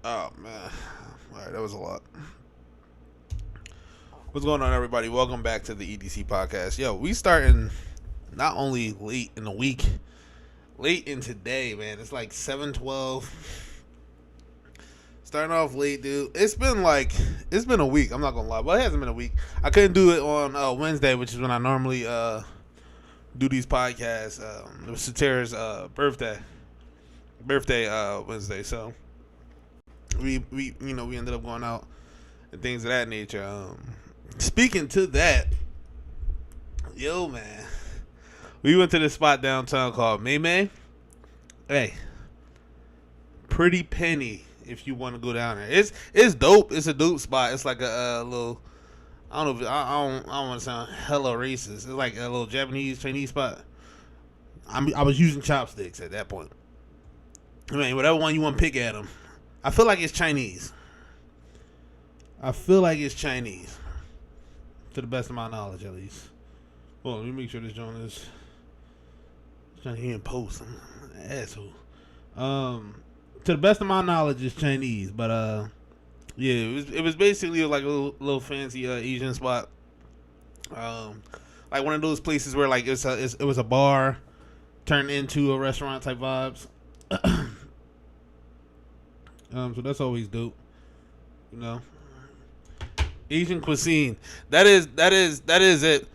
Oh man. Alright, that was a lot. What's going on, everybody? Welcome back to the EDC podcast. Yo, we starting not only late in the week, late in today, man. It's like 7:12. Starting off late, dude. It's been a week. I'm not gonna lie, but it hasn't been a week. I couldn't do it on Wednesday, which is when I normally do these podcasts. It was Satira's birthday Wednesday, so we ended up going out and things of that nature. Speaking to that, yo man, we went to this spot downtown called May May. Hey, pretty penny if you want to go down there. It's dope. It's a dope spot. It's like a little. I don't know. I don't want to sound hella racist. It's like a little Japanese Chinese spot. I was using chopsticks at that point. I mean, whatever one you want to pick at them. I feel like it's Chinese. To the best of my knowledge, at least. Well, let me make sure this joint is trying to hear in post. I'm an asshole. To the best of my knowledge, it's Chinese, but yeah, it was basically like a little fancy Asian spot. Like one of those places where like it was a bar turned into a restaurant type vibes. So that's always dope, you know. Asian cuisine. That is it.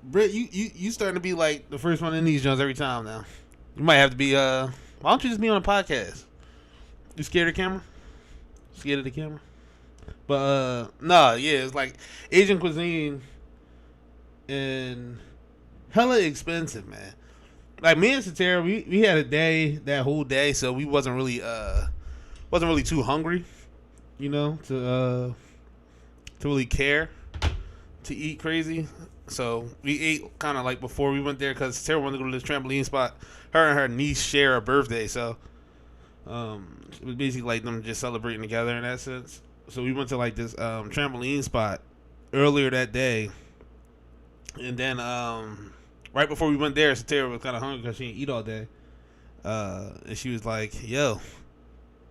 Britt, you starting to be like the first one in these joints every time now. You might have to be. Why don't you just be on a podcast? You scared of the camera? Scared of the camera? But nah, yeah, it's like Asian cuisine and hella expensive, man. Like me and Satara, we had a day that whole day, so we wasn't really too hungry, you know, to really care to eat crazy. So we ate kind of like before we went there because Sarah wanted to go to this trampoline spot. Her and her niece share a birthday, so it was basically like them just celebrating together in that sense. So we went to like this trampoline spot earlier that day, and then right before we went there, Sarah was kind of hungry because she didn't eat all day, and she was like, "Yo,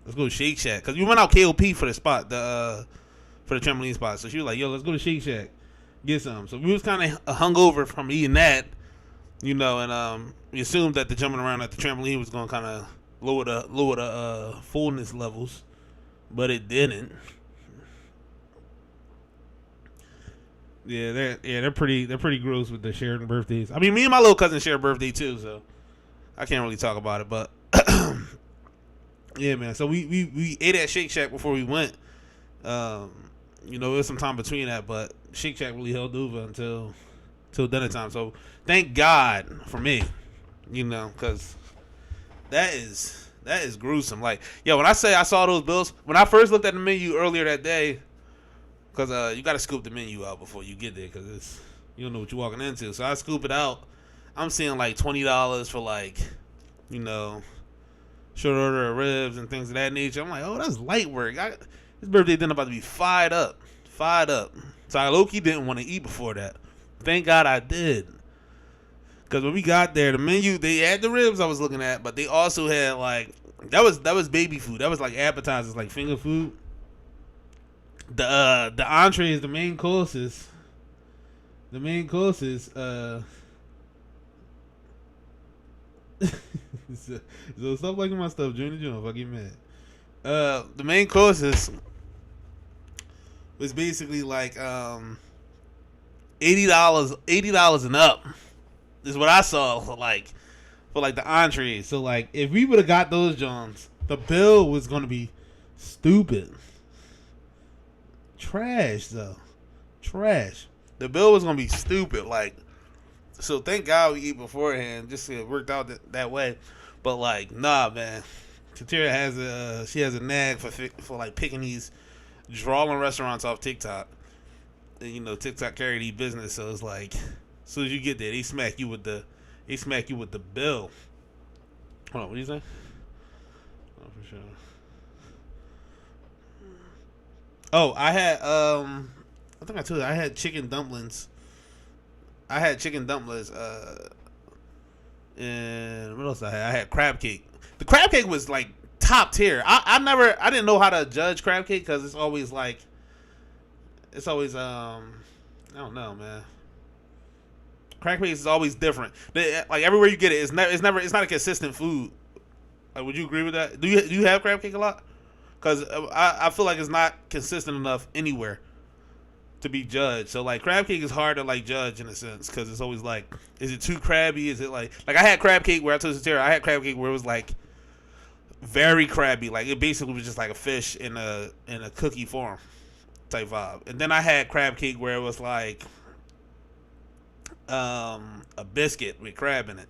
let's go to Shake Shack," because we went out KOP for the spot, for the trampoline spot. So she was like, "Yo, let's go to Shake Shack, get some." So we was kind of hungover from eating that, you know, and we assumed that the jumping around at the trampoline was gonna kind of lower the fullness levels, but it didn't. Yeah, they're pretty gross with the sharing birthdays. I mean, me and my little cousin share a birthday too, so I can't really talk about it, but yeah, man. So we ate at Shake Shack before we went. You know, there was some time between that, but Shake Shack really held over until dinner time. So thank God for me, you know, because that is gruesome. Like, yo, when I say I saw those bills, when I first looked at the menu earlier that day, because you got to scoop the menu out before you get there, because you don't know what you're walking into. So I scoop it out. I'm seeing like $20 for like, you know, short order of ribs and things of that nature. I'm like, oh, that's light work. This birthday dinner about to be fired up. So I low-key didn't want to eat before that. Thank God I did. Because when we got there, the menu, they had the ribs I was looking at, but they also had like, that was baby food. That was like appetizers, like finger food. The entrees, the main courses. So stop liking my stuff, Junior. If I get mad. The main courses was basically like $80 and up is what I saw for like the entrees. So like if we would have got those Johns, the bill was gonna be stupid. Trash though. The bill was gonna be stupid. Like, so thank God we eat beforehand. Just it worked out that way. But like, nah, man. Katira has a nag for like picking these drawing restaurants off TikTok. And you know, TikTok carry the business, so it's like as soon as you get there, they smack you with the bill. Hold on, what do you say? Oh, for sure. Oh, I had I think I told you I had chicken dumplings. And what else I had? I had crab cake. The crab cake was like top tier. I didn't know how to judge crab cake because it's always I don't know, man. Crab cake is always different. Like everywhere you get it, it's not a consistent food. Like, would you agree with that? Do you have crab cake a lot? Because I feel like it's not consistent enough anywhere to be judged. So like crab cake is hard to like judge in a sense because it's always like, is it too crabby? Is it like I had crab cake where I told Satira, I had crab cake where it was like very crabby, like it basically was just like a fish in a cookie form type vibe. And then I had crab cake where it was like a biscuit with crab in it,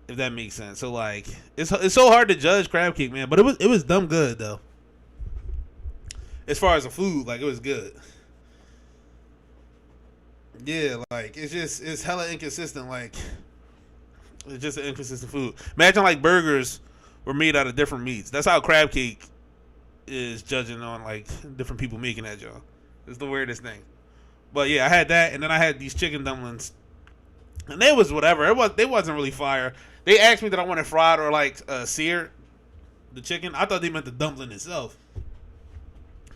if that makes sense. So like it's so hard to judge crab cake, man, but it was dumb good though. As far as the food, like it was good. Yeah, like it's hella inconsistent. Like it's just an inconsistent food. Imagine like burgers were made out of different meats. That's how crab cake is judging on like different people making that job. It's the weirdest thing. But yeah, I had that, and then I had these chicken dumplings, and they was whatever. They wasn't really fire. They asked me that I wanted fried or like seared the chicken. I thought they meant the dumpling itself,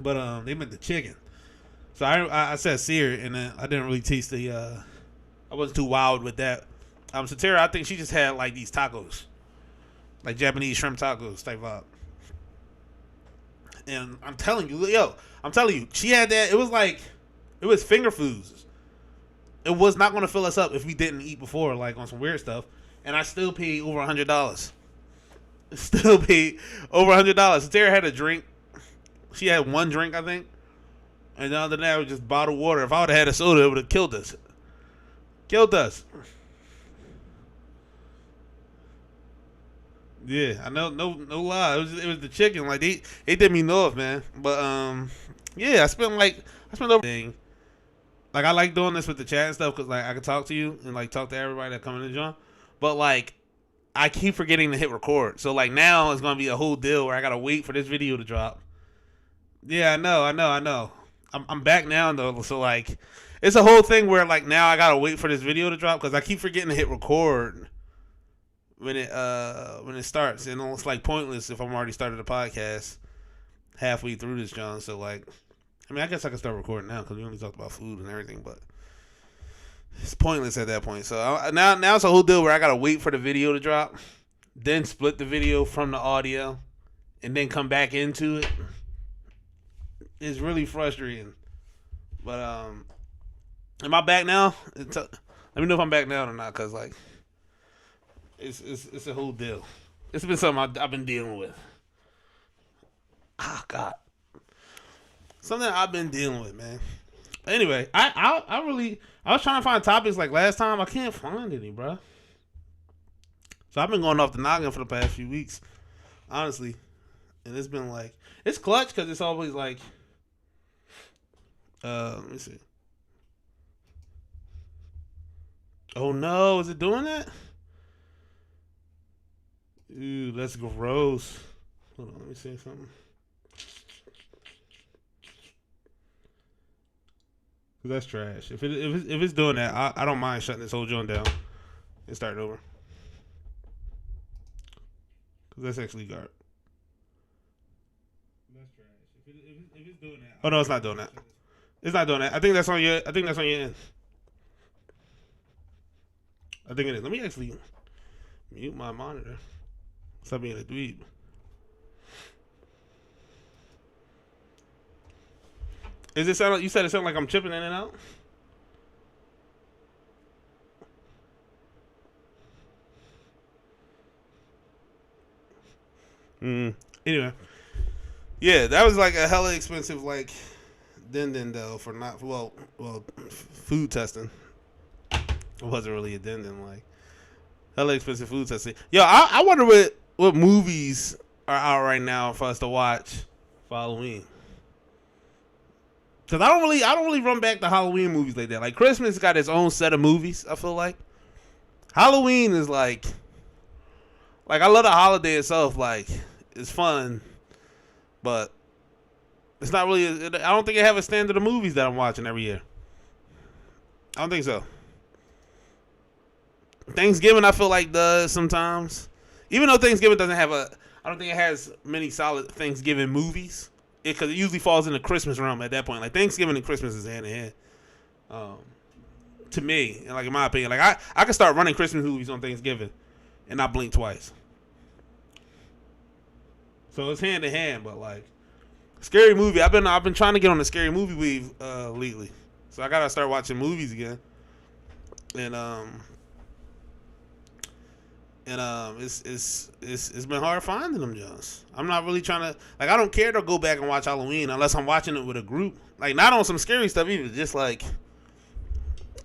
but they meant the chicken. So I said seared, and then I didn't really taste the. I wasn't too wild with that. Satira, I think she just had like these tacos, like Japanese shrimp tacos type vibe. And I'm telling you, she had that. It was finger foods. It was not going to fill us up if we didn't eat before, like on some weird stuff. And I still paid over $100. Still paid over $100. Satira had a drink. She had one drink, I think. And other than that, it was just bottled water. If I would have had a soda, it would have killed us. Killed us. Yeah, I know, no lie. It was the chicken. Like they did me north, man. But yeah, I spent over thing. Like I like doing this with the chat and stuff because like I can talk to you and like talk to everybody that come in the joint. But like I keep forgetting to hit record. So like now it's gonna be a whole deal where I gotta wait for this video to drop. Yeah, I know. I'm back now though, so like it's a whole thing where like now I gotta wait for this video to drop because I keep forgetting to hit record when it starts, and it's like pointless if I'm already started a podcast halfway through this, John. So like, I mean, I guess I can start recording now because we only talked about food and everything, but it's pointless at that point. So now it's a whole deal where I gotta wait for the video to drop, then split the video from the audio, and then come back into it. It's really frustrating. But am I back now? Let me know if I'm back now or not, cause like it's a whole deal. It's been something I've been dealing with. Oh God, something I've been dealing with, man. Anyway, I was trying to find topics like last time. I can't find any, bro. So I've been going off the noggin for the past few weeks, honestly, and it's been like it's clutch because it's always like. Let me see. Oh no, is it doing that? Ooh, that's gross. Hold on, let me say something. That's trash. If it's doing that, I don't mind shutting this whole joint down and starting over. Cause that's actually garbage. That's trash. If it's doing that. Oh no, it's not doing that. It's not doing that. I think that's on your end. I think it is. Let me actually mute my monitor. Stop being a dweeb. Is it sound like you said it sounded like I'm chipping in and out? Anyway. Yeah, that was like a hella expensive like dindin though for not food testing. It wasn't really a dindin, like hella expensive food testing. Yo, I wonder what movies are out right now for us to watch for Halloween. Cause I don't really run back to Halloween movies like that. Like Christmas got its own set of movies. I feel like Halloween is like I love the holiday itself. Like it's fun, but it's not really. I don't think I have a standard of movies that I'm watching every year. I don't think so. Thanksgiving I feel like does sometimes, even though Thanksgiving doesn't have a. I don't think it has many solid Thanksgiving movies because it usually falls in the Christmas realm at that point. Like Thanksgiving and Christmas is hand in hand. To me, and like in my opinion, like I could start running Christmas movies on Thanksgiving and not blink twice. So it's hand in hand, but like scary movie. I've been trying to get on the scary movie wave lately, so I gotta start watching movies again. And it's been hard finding them, Jones. I'm not really trying to like. I don't care to go back and watch Halloween unless I'm watching it with a group. Like not on some scary stuff either. Just like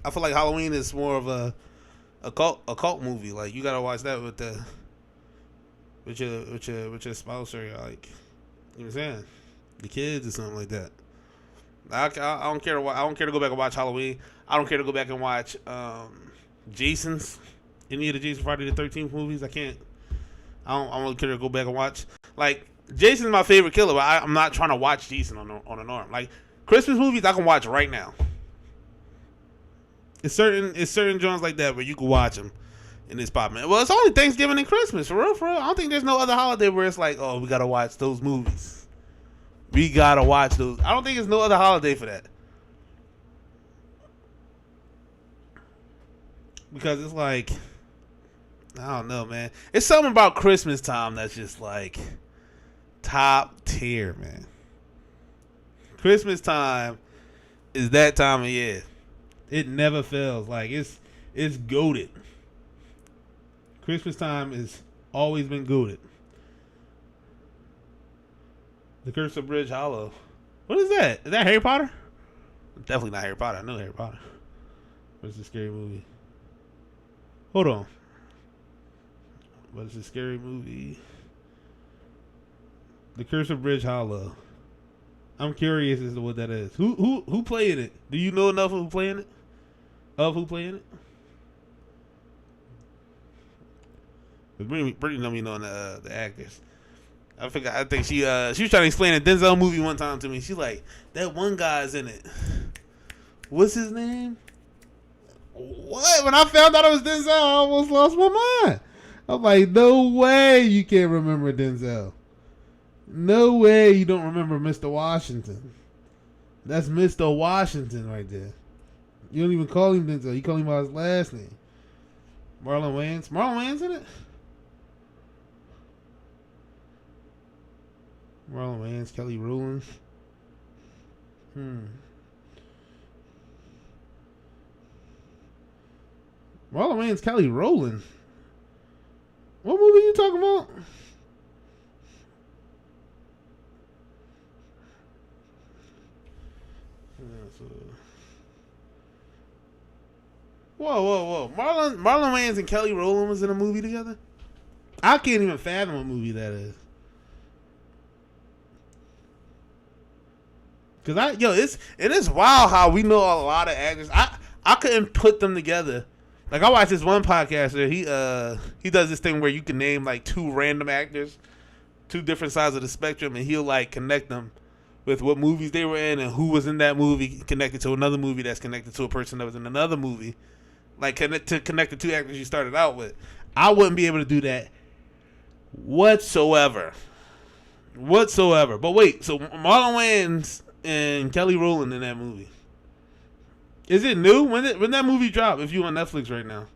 I feel like Halloween is more of a cult movie. Like you gotta watch that with your spouse or like you know what I'm saying, the kids or something like that. I don't care. I don't care to go back and watch Halloween. I don't care to go back and watch Jason's. Any of the Jason Friday the 13th movies, I don't really care to go back and watch. Like Jason's my favorite killer, but I'm not trying to watch Jason on an arm. Like Christmas movies, I can watch right now. It's certain joints like that where you can watch them and it's popping. Well, it's only Thanksgiving and Christmas for real. I don't think there's no other holiday where it's like, oh, we gotta watch those movies. We gotta watch those. I don't think there's no other holiday for that. Because it's like, I don't know, man. It's something about Christmas time that's just like top tier, man. Christmas time is that time of year. It never fails. Like it's goated. Christmas time has always been goated. The Curse of Bridge Hollow. What is that? Is that Harry Potter? Definitely not Harry Potter. I know Harry Potter. What's the scary movie? Hold on. What is a scary movie? The Curse of Bridge Hollow. I'm curious as to what that is. Who played it? Do you know enough of who playing it? Who playing it? Brittany know me knowing the actors. I think she was trying to explain a Denzel movie one time to me. She's like, that one guy's in it. What's his name? What? When I found out it was Denzel, I almost lost my mind. I'm like, no way you can't remember Denzel. No way you don't remember Mr. Washington. That's Mr. Washington right there. You don't even call him Denzel. You call him by his last name. Marlon Wayans. Marlon Wayans in it? Marlon Wayans, Kelly Rowland. Marlon Wayans, Kelly Rowland. What movie are you talking about? Whoa. Marlon Wayans and Kelly Rowland was in a movie together? I can't even fathom what movie that is. Cause it is wild how we know a lot of actors. I couldn't put them together. Like I watched this one podcaster. He does this thing where you can name like two random actors, two different sides of the spectrum, and he'll like connect them with what movies they were in and who was in that movie connected to another movie that's connected to a person that was in another movie. Like connect the two actors you started out with. I wouldn't be able to do that whatsoever. But wait, so Marlon Wayans and Kelly Rowland in that movie. Is it new? When that movie drop? If you on Netflix right now,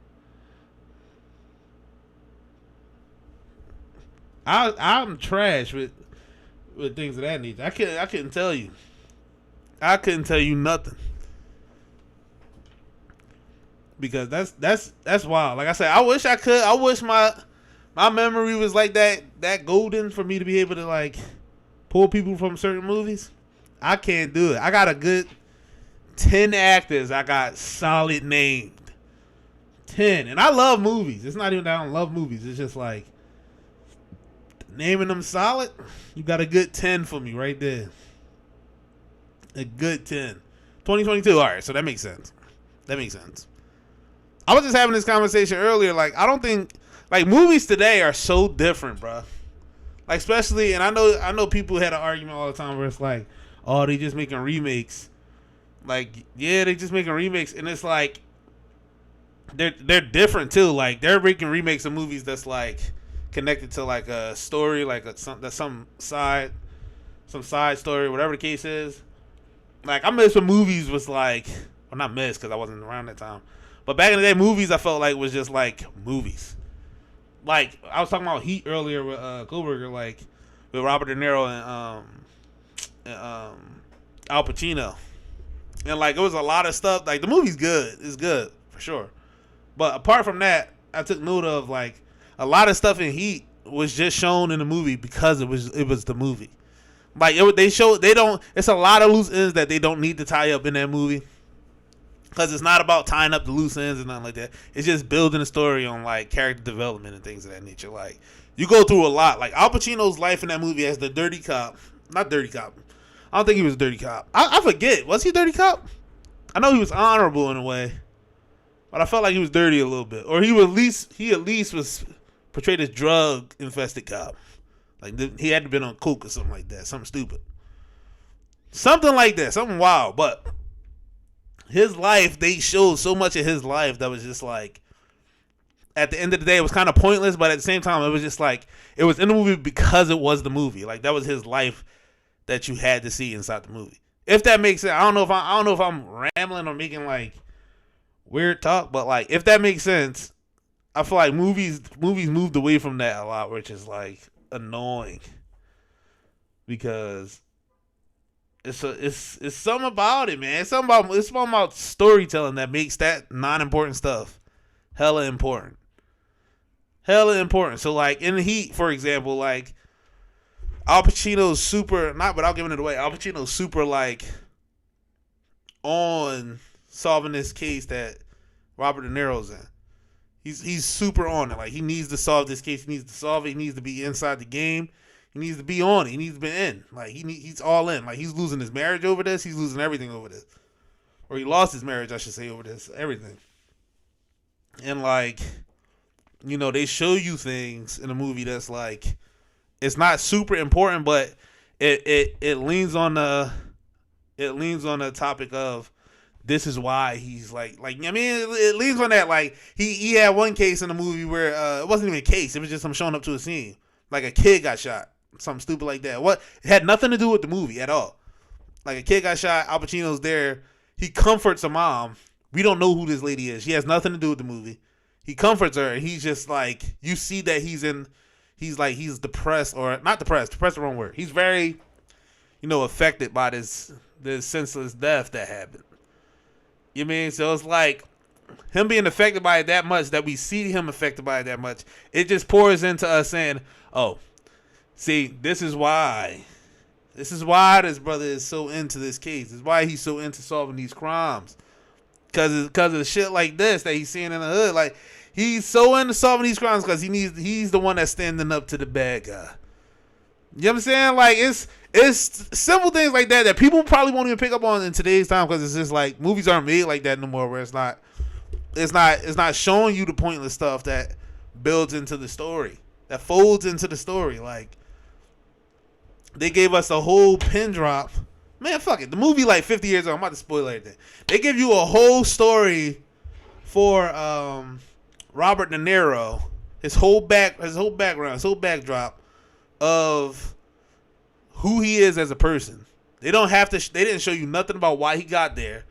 I'm trash with things of that nature. I couldn't tell you. I couldn't tell you nothing because that's wild. Like I said, I wish I could. I wish my memory was like that golden for me to be able to like pull people from certain movies. I can't do it. I got a good 10 actors I got solid named. 10. And I love movies. It's not even that I don't love movies. It's just like naming them solid. You got a good 10 for me right there. A good 10. 2022. All right. So that makes sense. I was just having this conversation earlier. Like, I don't think, like, movies today are so different, bro. Like, especially, and I know people had an argument all the time where it's like, oh, they just making remakes. Like, yeah, they just making remakes, and it's like they're different too. Like, they're making remakes of movies that's like connected to like a story, like some side story, whatever the case is. Like I miss when movies was like, well, not miss because I wasn't around that time, but back in the day, movies I felt like was just like movies. Like I was talking about Heat earlier with Kohlberger, like with Robert De Niro and Al Pacino, and like it was a lot of stuff. Like the movie's good, it's good for sure, but apart from that, I took note of like a lot of stuff in Heat was just shown in the movie because it was the movie. Like it's a lot of loose ends that they don't need to tie up in that movie. Because it's not about tying up the loose ends and nothing like that. It's just building a story on like character development and things of that nature. Like you go through a lot. Like Al Pacino's life in that movie as the dirty cop. Not dirty cop. I don't think he was a dirty cop. I forget. Was he a dirty cop? I know he was honorable in a way. But I felt like he was dirty a little bit. Or he at least was portrayed as drug infested cop. Like he had to been on coke or something like that. Something stupid. Something like that. Something wild. But his life, they showed so much of his life that was just like, at the end of the day, it was kind of pointless, but at the same time, it was just like, it was in the movie because it was the movie. Like that was his life that you had to see inside the movie. If that makes sense, I don't know if I'm rambling or making like weird talk, but like if that makes sense, I feel like movies moved away from that a lot, which is like annoying because it's something about it, man. It's something about storytelling that makes that non-important stuff hella important. Hella important. So like in Heat, for example, like Al Pacino's super, not without giving it away, Al Pacino's super like on solving this case that Robert De Niro's in. He's super on it. Like he needs to solve this case. He needs to solve it. He needs to be inside the game. He needs to be on it. He needs to be in. Like he's all in. Like he's losing his marriage over this. He's losing everything over this. Or he lost his marriage, I should say, over this. Everything. And like, you know, they show you things in a movie that's like, it's not super important, but it leans on the topic of this is why he's like I mean it leans on that. Like he had one case in the movie where it wasn't even a case. It was just him showing up to a scene. Like a kid got shot. Something stupid like that. What? It had nothing to do with the movie at all. Like a kid got shot. Al Pacino's there. He comforts a mom. We don't know who this lady is. She has nothing to do with the movie. He comforts her, and he's just like, you see that he's depressed, or not depressed. Depressed is the wrong word. He's very, affected by this senseless death that happened. You know what I mean? So it's like him being affected by it that much, that we see him affected by it that much. It just pours into us saying, oh, see, this is why this brother is so into this case. This is why he's so into solving these crimes. Because of the shit like this that he's seeing in the hood. Like, he's so into solving these crimes because he's the one that's standing up to the bad guy. You know what I'm saying? Like, it's simple things like that people probably won't even pick up on in today's time, because it's just like movies aren't made like that no more, where it's not showing you the pointless stuff that builds into the story, that folds into the story. Like, they gave us a whole pin drop. Man, fuck it. The movie like 50 years old. I'm about to spoil everything. They give you a whole story for Robert De Niro, his whole background, his whole backdrop of who he is as a person. They didn't show you nothing about why he got there.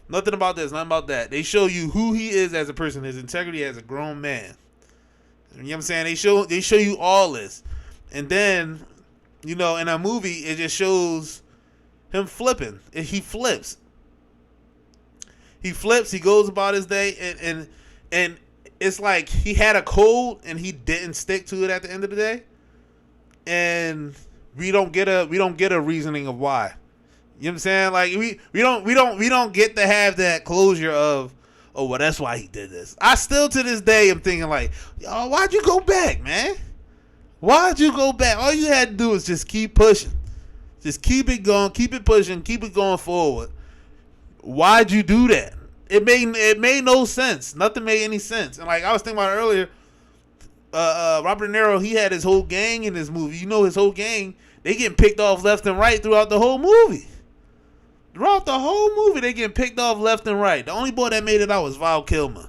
Nothing about this, nothing about that. They show you who he is as a person, his integrity as a grown man. You know what I'm saying? They show you all this. And then, in a movie, it just shows him flipping. He flips. He goes about his day, and it's like he had a code and he didn't stick to it at the end of the day. And we don't get a reasoning of why. You know what I'm saying? Like we don't get to have that closure of, oh, well, that's why he did this. I still to this day am thinking like, yo, why'd you go back, man? Why'd you go back? All you had to do is just keep pushing. Just keep it going, keep it pushing, keep it going forward. Why'd you do that? It made no sense. Nothing made any sense. And like I was thinking about earlier, Robert De Niro, he had his whole gang in this movie. His whole gang, they getting picked off left and right throughout the whole movie. Throughout the whole movie, they getting picked off left and right. The only boy that made it out was Val Kilmer.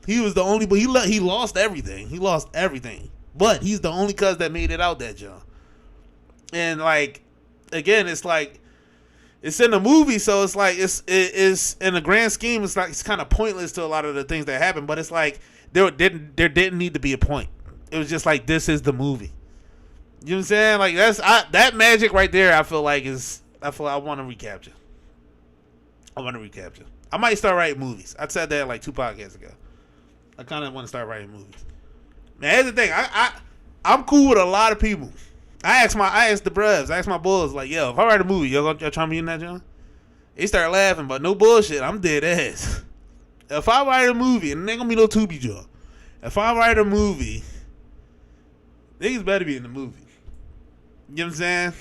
He was the only boy. He lost everything. He lost everything. But he's the only cuz that made it out that jump. And like, again, it's like, it's in the movie, so it's like, it's in the grand scheme, it's like, it's kind of pointless to a lot of the things that happen. But it's like, there didn't need to be a point. It was just like, this is the movie. You know what I'm saying? Like, that magic right there, I feel like I want to recapture. I might start writing movies. I said that like 2 podcasts ago. I kind of want to start writing movies. Man, here's the thing. I'm cool with a lot of people. I asked the bruvs, I asked my boys, like, yo, if I write a movie, y'all trying to be in that, John? They start laughing, but no bullshit. I'm dead ass. If I write a movie, and there ain't gonna be no Tubi Joe. If I write a movie, niggas better be in the movie. You know what I'm saying?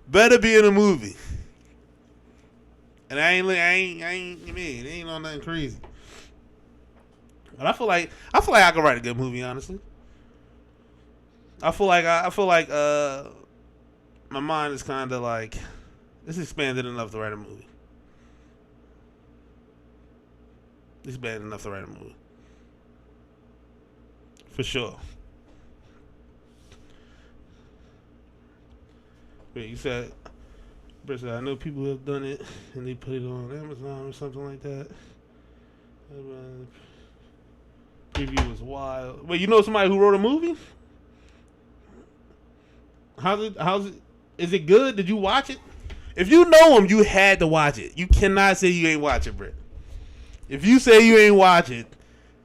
Better be in a movie. And I ain't on nothing crazy. But I feel like I can write a good movie, honestly. I feel like my mind is kind of like, it's expanded enough to write a movie. For sure. Wait, you said, I know people have done it and they put it on Amazon or something like that. Preview was wild. Wait, you know somebody who wrote a movie? How's it? Is it good? Did you watch it? If you know him, you had to watch it. You cannot say you ain't watch it, Britt. If you say you ain't watch it,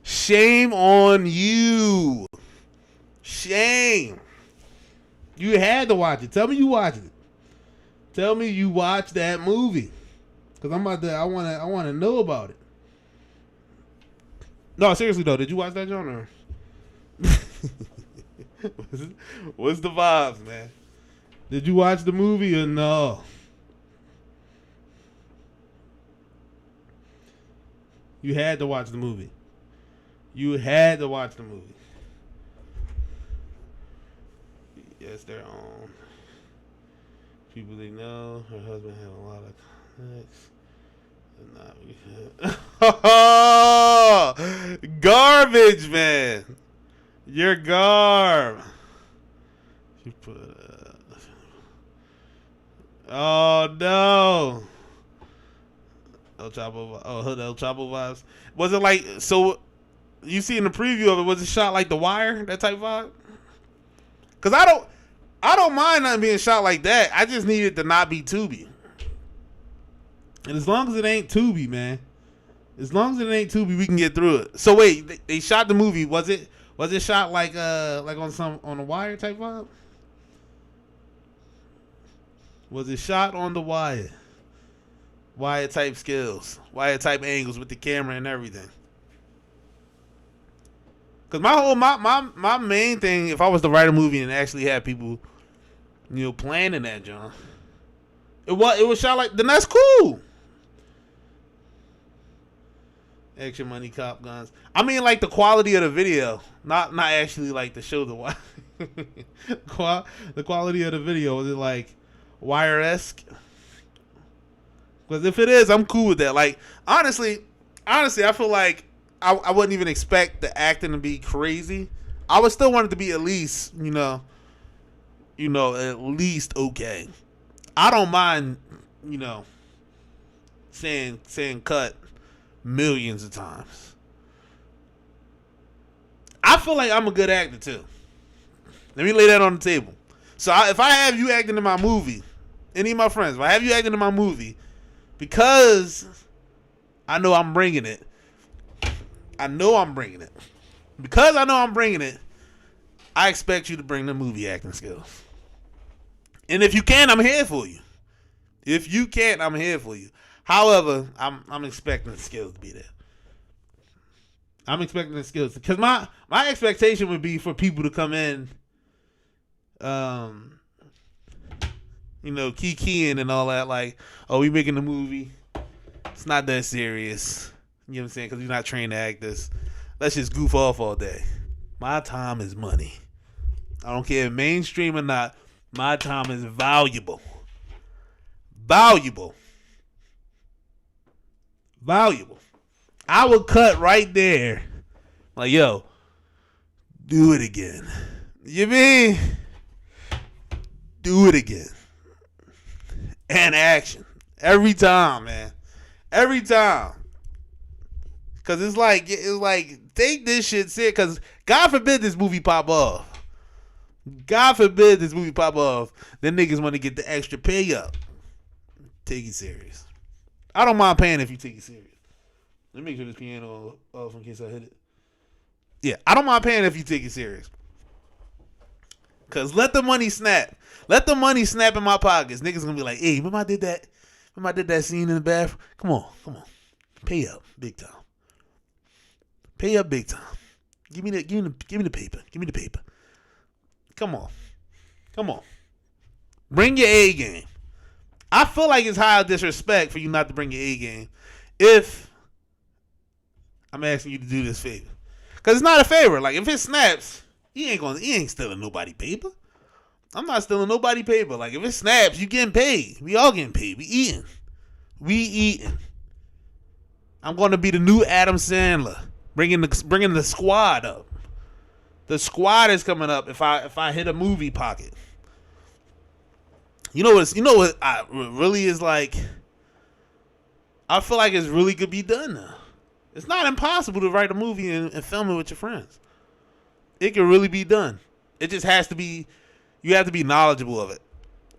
shame on you. Shame. You had to watch it. Tell me you watched it. Tell me you watched that movie, cause I want to know about it. No, seriously though, did you watch that, John? Or what's the vibes, man? Did you watch the movie or no? You had to watch the movie. Yes, their own people they know. Her husband had a lot of connects. Garbage, man. You're garb. She put. Oh no. El Chapo. Oh, El Chapo vibes. Was it like, so? You see in the preview of it, was it shot like The Wire, that type vibe? Cause I don't mind nothing being shot like that. I just need it to not be Tubi. And as long as it ain't Tubi, man. As long as it ain't Tubi, we can get through it. So wait, they shot the movie. Was it shot like on a Wire type vibe? Was it shot on The Wire? Wire type skills, Wire type angles with the camera and everything. Cause my main thing, if I was to write a movie and actually have people, planning that, John, it was shot like, then that's cool. Action, money, cop, guns. I mean, like the quality of the video, not actually like the show. The quality of the video, was it like Wire-esque? Because if it is, I'm cool with that. Like honestly, I feel like I wouldn't even expect the acting to be crazy. I would still want it to be at least, at least okay. I don't mind, saying cut millions of times. I feel like I'm a good actor too. Let me lay that on the table. So if I have you acting in my movie, any of my friends, if I have you acting in my movie, because I know I'm bringing it. Because I know I'm bringing it, I expect you to bring the movie acting skills. And if you can, I'm here for you. If you can't, I'm here for you. However, I'm expecting the skills to be there. I'm expecting the skills. Because my expectation would be for people to come in, kikiing and all that. Like, oh, we making a movie. It's not that serious. You know what I'm saying? Because you're not trained to act this. Let's just goof off all day. My time is money. I don't care if mainstream or not. My time is valuable. Valuable. I would cut right there. Like, yo, Do it again. You mean? Do it again. And action. Every time, man. Every time. Cause it's like take this shit serious. Cause God forbid this movie pop off. God forbid this movie pop off. Then niggas want to get the extra pay up. Take it serious. I don't mind paying if you take it serious. Let me make sure this piano off in case I hit it. Yeah, I don't mind paying if you take it serious. Cause let the money snap. Let the money snap in my pockets. Niggas gonna be like, hey, remember I did that? Remember I did that scene in the bathroom? Come on. Pay up, big time. Pay up big time. Give me the paper. Give me the paper. Come on. Bring your A game. I feel like it's high disrespect for you not to bring your A game if I'm asking you to do this favor. Cause it's not a favor. Like if it snaps, he ain't stealing nobody paper. I'm not stealing nobody paper. Like if it snaps, you getting paid. We all getting paid. We eating. I'm going to be the new Adam Sandler, bringing the squad up. The squad is coming up if I hit a movie pocket. You know what really is like. I feel like it's really could be done now. It's not impossible to write a movie and film it with your friends. It can really be done. It just has to be. You have to be knowledgeable of it.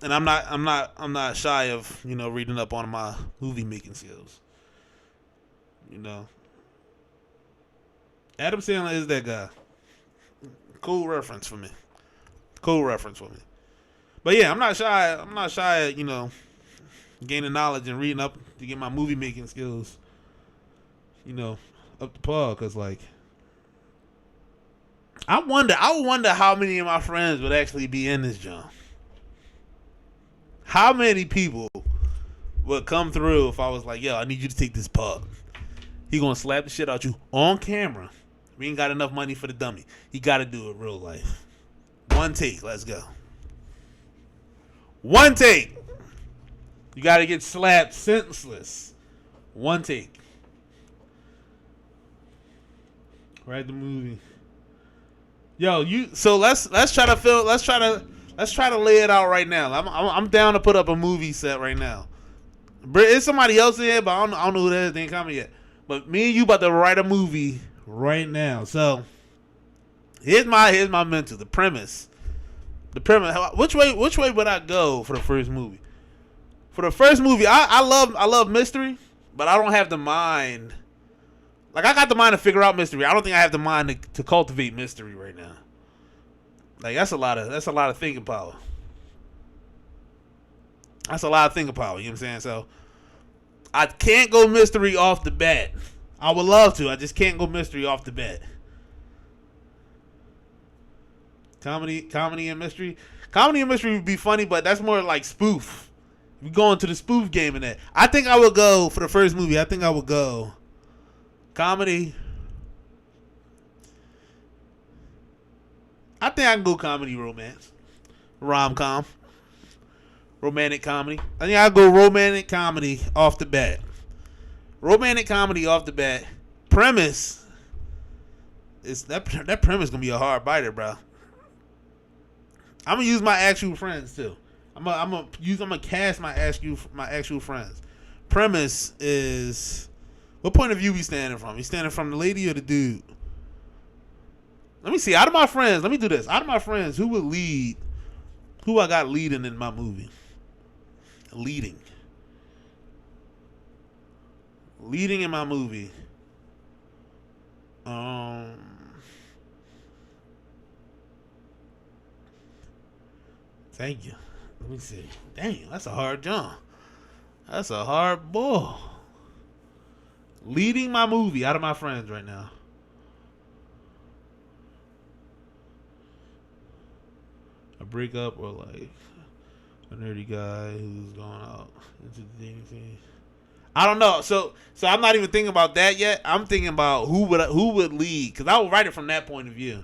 And I'm not shy of reading up on my movie making skills. Adam Sandler is that guy. Cool reference for me. But yeah, I'm not shy at, gaining knowledge and reading up to get my movie making skills, up to par. Cause like, I wonder how many of my friends would actually be in this job. How many people would come through if I was like, yo, I need you to take this part. He gonna slap the shit out you on camera. We ain't got enough money for the dummy. He gotta do it real life. One take, let's go. One take. You gotta get slapped senseless. One take. Write the movie. Yo, let's try to lay it out right now. I'm down to put up a movie set right now. It's somebody else in here, but I don't know who that is. They ain't coming yet. But me and you about to write a movie right now. So here's my mental. The premise. Which way would I go for the first movie? For the first movie, I love mystery, but I don't have the mind. Like I got the mind to figure out mystery. I don't think I have the mind to cultivate mystery right now. Like that's a lot of thinking power. That's a lot of thinking power. You know what I'm saying? So I can't go mystery off the bat. I would love to. I just can't go mystery off the bat. Comedy and mystery. Comedy and mystery would be funny, but that's more like spoof. We go into the spoof game in that. I think I would go for the first movie. I think I would go comedy. I think I can go comedy, romance, rom-com, romantic comedy. I think I'll go romantic comedy off the bat. Romantic comedy off the bat. Premise is that premise gonna be a hard biter, bro. I'm gonna use my actual friends too. I'm gonna cast my actual friends. Premise is what point of view we standing from? You standing from the lady or the dude? Let me see. Out of my friends, let me do this. Out of my friends, who would lead? Who I got leading in my movie? Leading in my movie. Thank you. Let me see. Dang, that's a hard jump. That's a hard ball. Leading my movie out of my friends right now. A breakup or like a nerdy guy who's going out into the dating scene. I don't know. So I'm not even thinking about that yet. I'm thinking about who would lead, because I will write it from that point of view.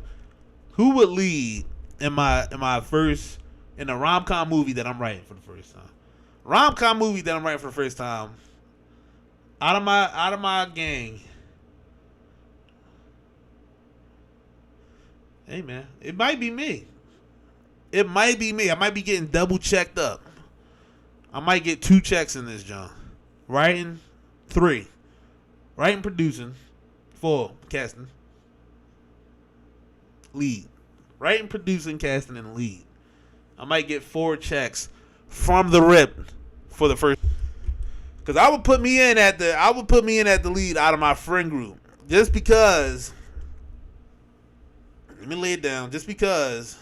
Who would lead in my first in a rom-com movie that I'm writing for the first time? Rom-com movie that I'm writing for the first time. Out of my gang. Hey man, it might be me. It might be me. I might be getting double checked up. I might get 2 checks in this, John. Writing, 3. Writing, producing, 4. Casting. Lead. Writing, producing, casting, and lead. I might get 4 checks from the rip for the first. Because I would put me in at the lead out of my friend group. Just because. Let me lay it down. Just because.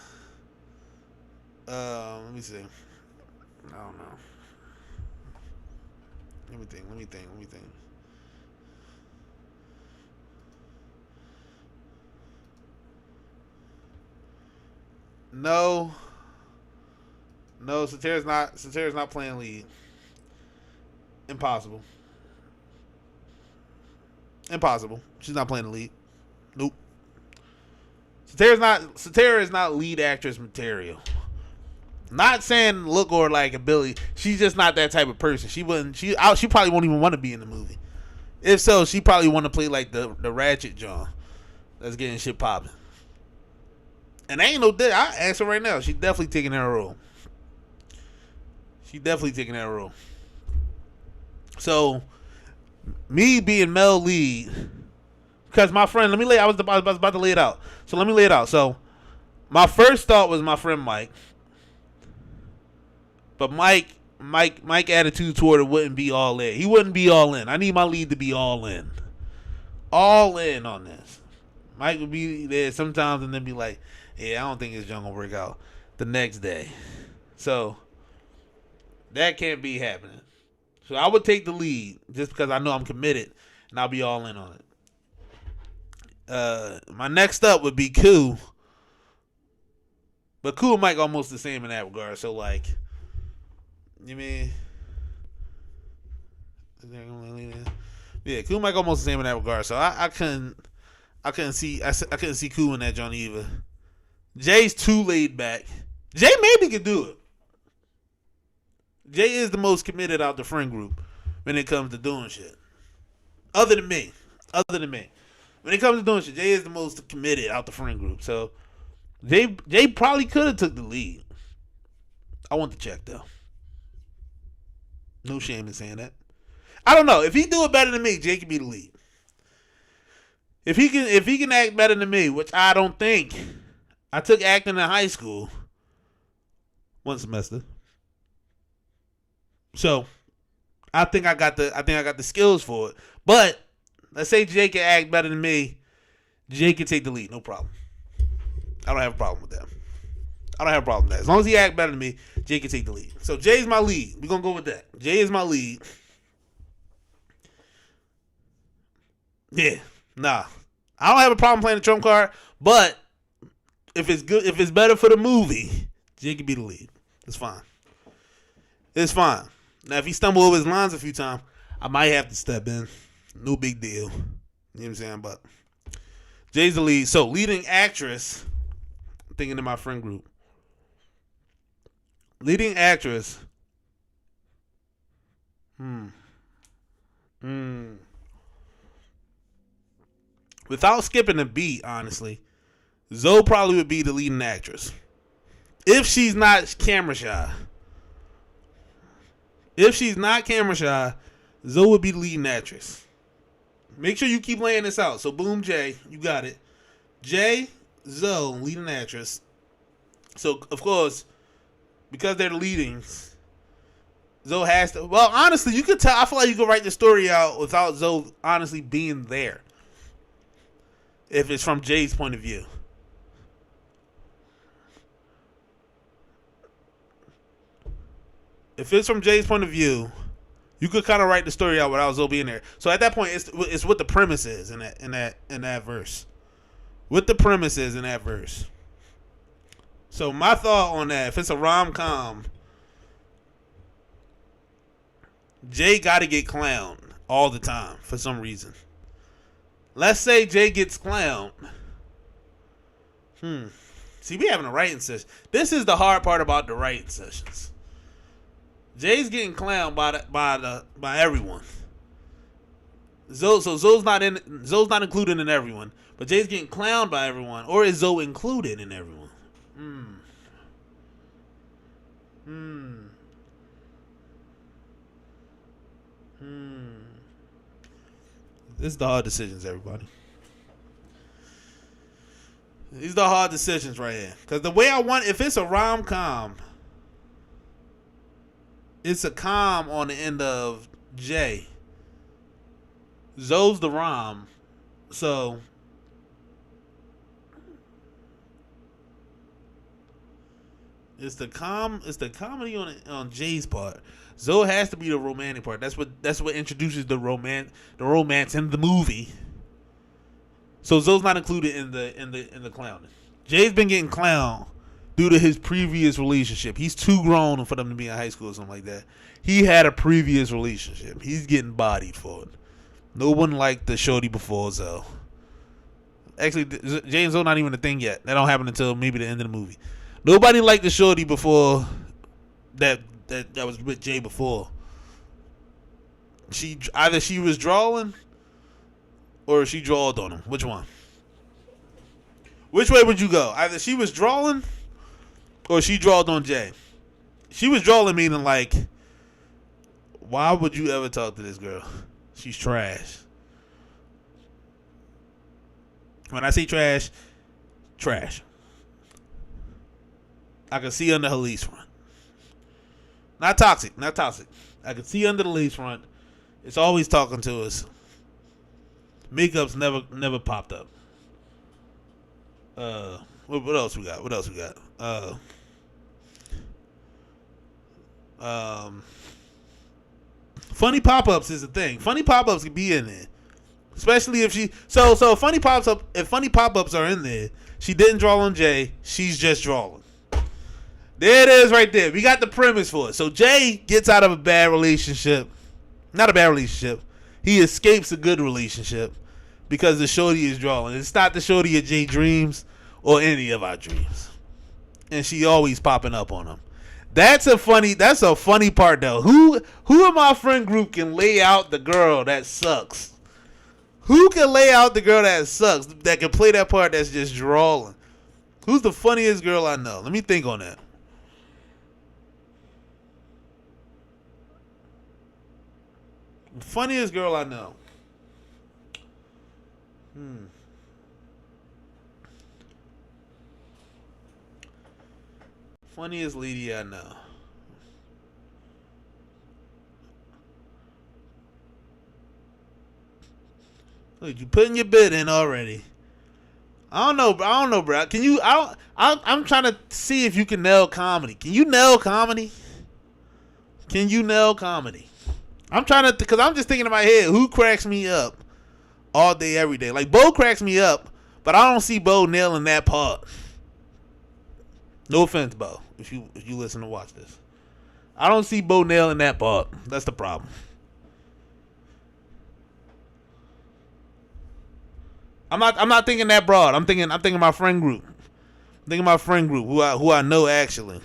Let me see. I don't know. Let me think. No, Satira's not playing lead. Impossible. She's not playing the lead. Nope. Satira is not lead actress material. Not saying look or like ability. She's just not that type of person. She probably won't even want to be in the movie. If so, she probably want to play like the ratchet John that's getting shit popping. And ain't no dead. I answer right now. She's definitely taking that role. So, me being Mel lead, because my friend, I was about to lay it out. So let me lay it out. So, my first thought was my friend Mike. But Mike attitude toward it wouldn't be all in. He wouldn't be all in. I need my lead to be all in. All in on this. Mike would be there sometimes and then be like, yeah, I don't think it's gonna work out the next day. So that can't be happening. So I would take the lead just because I know I'm committed and I'll be all in on it. My next up would be Koo. But Koo and Mike almost the same in that regard. So like, you mean, yeah, Koo and Mike almost the same in that regard. So I couldn't see Koo in that John either. Jay's too laid back. Jay maybe could do it. Jay is the most committed out the friend group when it comes to doing shit. Other than me. When it comes to doing shit, Jay is the most committed out the friend group. So Jay probably could have took the lead. I want the check though. No shame in saying that. I don't know. If he do it better than me, Jay can be the lead. If he can act better than me, which I don't think. I took acting in high school. 1 semester. So I think I got the skills for it. But let's say Jay can act better than me. Jay can take the lead. No problem. I don't have a problem with that. As long as he act better than me, Jay can take the lead. So Jay's my lead. We're gonna go with that. Jay is my lead. Yeah. Nah. I don't have a problem playing the trump card, but if it's good, if it's better for the movie, Jay can be the lead. It's fine. Now, if he stumble over his lines a few times, I might have to step in. No big deal. You know what I'm saying? But Jay's the lead. So, leading actress, I'm thinking in my friend group. Leading actress. Without skipping a beat, honestly, Zoe probably would be the leading actress. If she's not camera shy. Zoe would be the leading actress. Make sure you keep laying this out. So, boom, Jay, you got it. Jay, Zoe, leading actress. So, of course, because they're the leadings, Zoe has to. Well, honestly, you could tell. I feel like you could write the story out without Zoe honestly being there. If it's from Jay's point of view. If it's from Jay's point of view, you could kind of write the story out without Zoe being there. So at that point, it's what the premise is in that verse. What the premise is in that verse. So my thought on that, if it's a rom-com, Jay got to get clowned all the time for some reason. Let's say Jay gets clowned. See, we having a writing session. This is the hard part about the writing sessions. Jay's getting clowned by everyone. Zoe's not included in everyone, but Jay's getting clowned by everyone, or is Zoe included in everyone? Hmm. Hmm. Hmm. This is the hard decisions, everybody. These are the hard decisions right here. Because the way I want, if it's a rom com, it's a com on the end of J. Zoe's the rom, so it's the comedy on Jay's part. Zoe has to be the romantic part. That's what introduces the romance in the movie. So Zoe's not included in the clowning. Jay's been getting clowned due to his previous relationship. He's too grown for them to be in high school or something like that. He had a previous relationship. He's getting bodied for it. No one liked the shorty before Zoe. Actually, Jay and Zoe not even a thing yet. That don't happen until maybe the end of the movie. Nobody liked the shorty before that was with Jay before. Either she was drawing or she drawed on him. Which one? Which way would you go? Either she was drawing or she drawed on Jay. She was drawing, meaning like, why would you ever talk to this girl? She's trash. When I say trash, trash. I can see under her lace front. Not toxic. I can see under the lace front. It's always talking to us. Makeup's never popped up. What else we got? Funny pop-ups is a thing. Funny pop-ups can be in there. Especially if she so funny pop-ups are in there. She didn't draw on Jay, she's just drawing. There it is right there. We got the premise for it. So Jay gets out of a bad relationship. Not a bad relationship. He escapes a good relationship because the shorty is drawing. It's not the shorty of Jay dreams or any of our dreams. And she always popping up on him. That's a funny part though. Who in my friend group can lay out the girl that sucks? Who can lay out the girl that sucks, that can play that part that's just drawing? Who's the funniest girl I know? Let me think on that. Funniest girl I know. Funniest lady I know. Look, you putting your bid in already. I don't know, bro. Can you? I'm trying to see if you can nail comedy. Can you nail comedy? I'm trying to, because I'm just thinking in my head, who cracks me up all day, every day? Like, Bo cracks me up, but I don't see Bo nailing that part. No offense, Bo, if you listen to watch this. I don't see Bo nailing that part. That's the problem. I'm not thinking that broad. I'm thinking my friend group. I'm thinking my friend group who I know actually,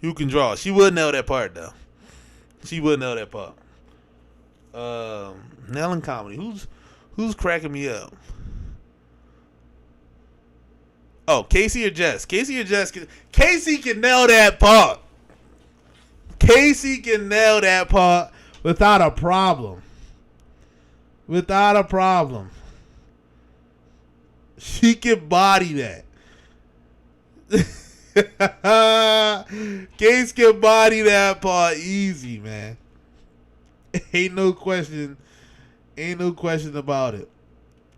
who can draw. She would nail that part though. She would nail that part. Nailing comedy. Who's cracking me up? Oh, Casey or Jess? Casey can nail that part. Casey can nail that part without a problem. She can body that. Case can body that part easy, man. Ain't no question about it.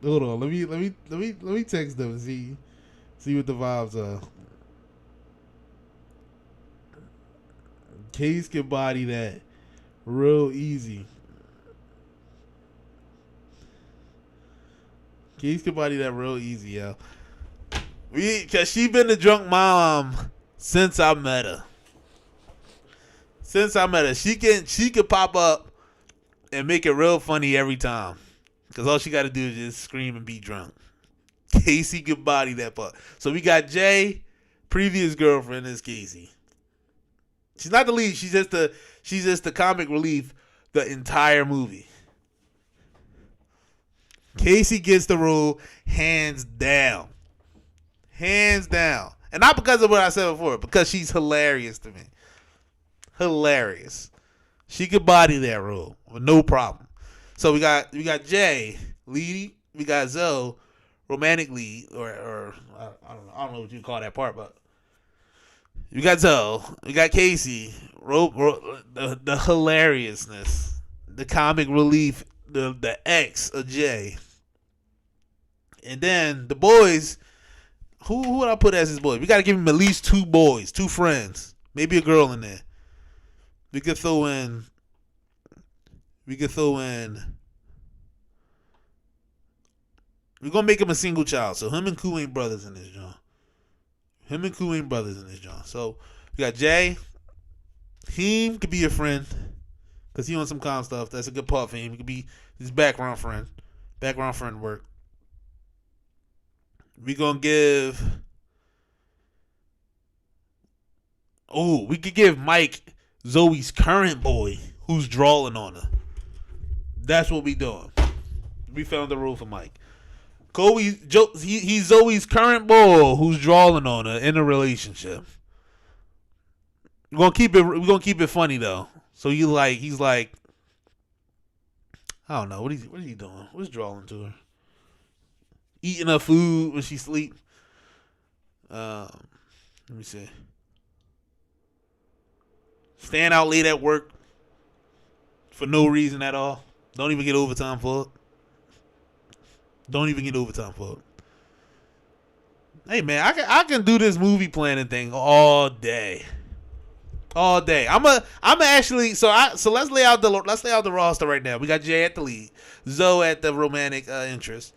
Hold on, let me text them and see what the vibes are. Case can body that real easy. Case can body that real easy, yo. Cause she been a drunk mom since I met her. She can pop up and make it real funny every time. Cause all she got to do is just scream and be drunk. Casey can body that part. So we got Jay, previous girlfriend is Casey. She's not the lead. She's just the comic relief the entire movie. Casey gets the role hands down. Hands down. And not because of what I said before, because she's hilarious to me. Hilarious. She could body that role with no problem. So we got Jay, lead. We got Zoe, romantic lead, or I don't know what you call that part, but you got Zoe. We got Casey, the hilariousness, the comic relief, the ex of Jay. And then the boys, who would I put as his boys? We got to give him at least 2 boys, 2 friends, maybe a girl in there. We could throw in. We're gonna make him a single child, so him and Koo ain't brothers in this joint. So we got Jay. He could be your friend, cause he on some calm stuff. That's a good part for him. He could be his background friend work. We gonna give. Oh, we could give Mike Zoe's current boy who's drawing on her. That's what we doing. We found the rule for Mike. He's Zoe's current boy who's drawing on her in a relationship. We're gonna keep it funny though. So he's like, I don't know, what is he doing? What's drawing to her? Eating her food when she sleep. Let me see. Staying out late at work for no reason at all. Don't even get overtime for it. Hey man, I can do this movie planning thing all day. I'm actually so let's lay out the roster right now. We got Jay at the lead, Zoe at the romantic interest,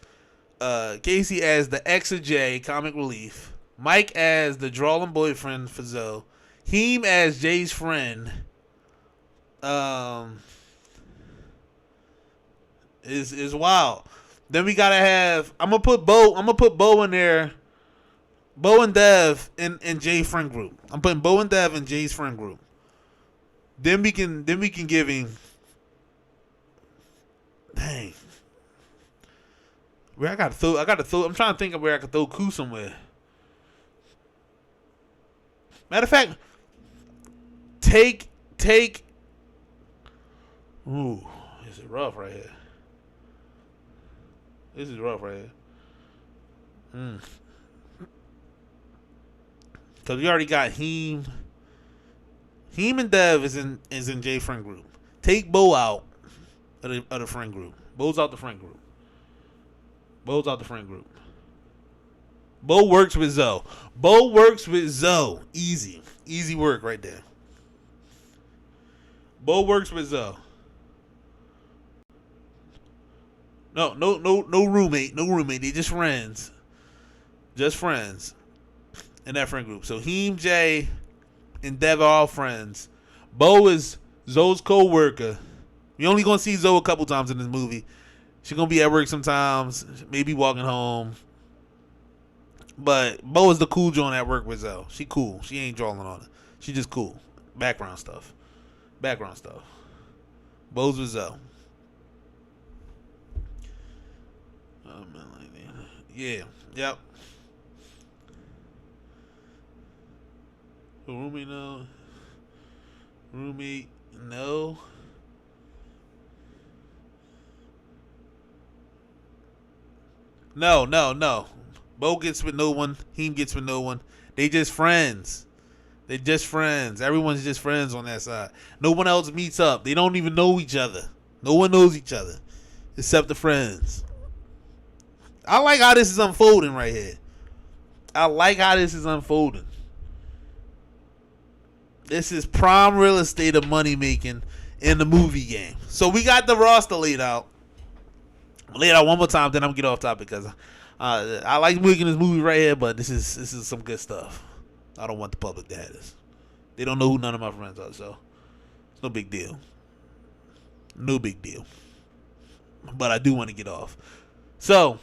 Casey as the ex of Jay, comic relief, Mike as the drawing boyfriend for Zoe, Heem as Jay's friend. Is wild. Then we gotta have. I'm gonna put Bo in there. Bo and Dev in Jay's friend group. I'm putting Bo and Dev in Jay's friend group. Then we can give him. Dang. Where I gotta throw. I'm trying to think of where I could throw Koo somewhere. Matter of fact, take. Ooh, this is rough right here. Because we already got Heem. Heem and Dev is in Jay friend group. Take Bo out of the friend group. Bo's out the friend group. Bo works with Zoe. Easy work right there. Bo works with Zoe. No roommate. They just friends. In that friend group. So Heem, Jay, and Dev are all friends. Bo is Zoe's co-worker. We only gonna see Zoe a couple times in this movie. She's gonna be at work sometimes, maybe walking home. But Bo is the cool joint at work with Zoe. She cool. She ain't drawing on it. She just cool. Background stuff. Bo's with Zoe. Yeah. Yep. Roommate, no. No. Bo gets with no one. Heem gets with no one. They just friends. Everyone's just friends on that side. No one else meets up. They don't even know each other. No one knows each other except the friends. I like how this is unfolding right here. This is prime real estate of money making in the movie game. So we got the roster laid out. I'll lay it out one more time, then I'm gonna get off topic because I like making this movie right here, but this is some good stuff. I don't want the public to have this. They don't know who none of my friends are, so it's no big deal. But I do want to get off. So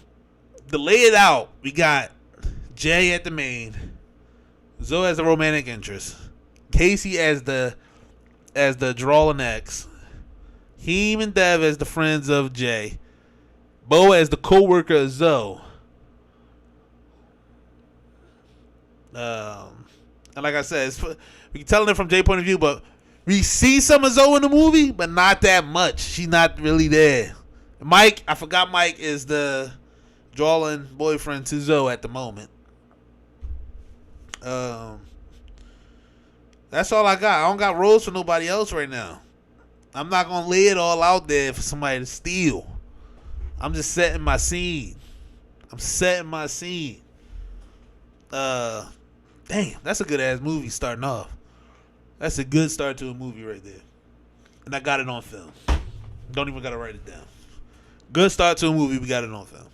to lay it out, we got Jay at the main, Zoe as the romantic interest, Casey as the drawing ex, Heem and Dev as the friends of Jay, Bo as the co-worker of Zoe. And like I said, we can tell it from Jay's point of view, but we see some of Zoe in the movie, but not that much. She's not really there. Mike, I forgot Mike is the drawing boyfriend to Zoe at the moment. That's all I got. I don't got roles for nobody else right now. I'm not going to lay it all out there for somebody to steal. I'm just setting my scene. Damn, that's a good ass movie starting off. That's a good start to a movie right there. And I got it on film. Don't even got to write it down. Good start to a movie. We got it on film.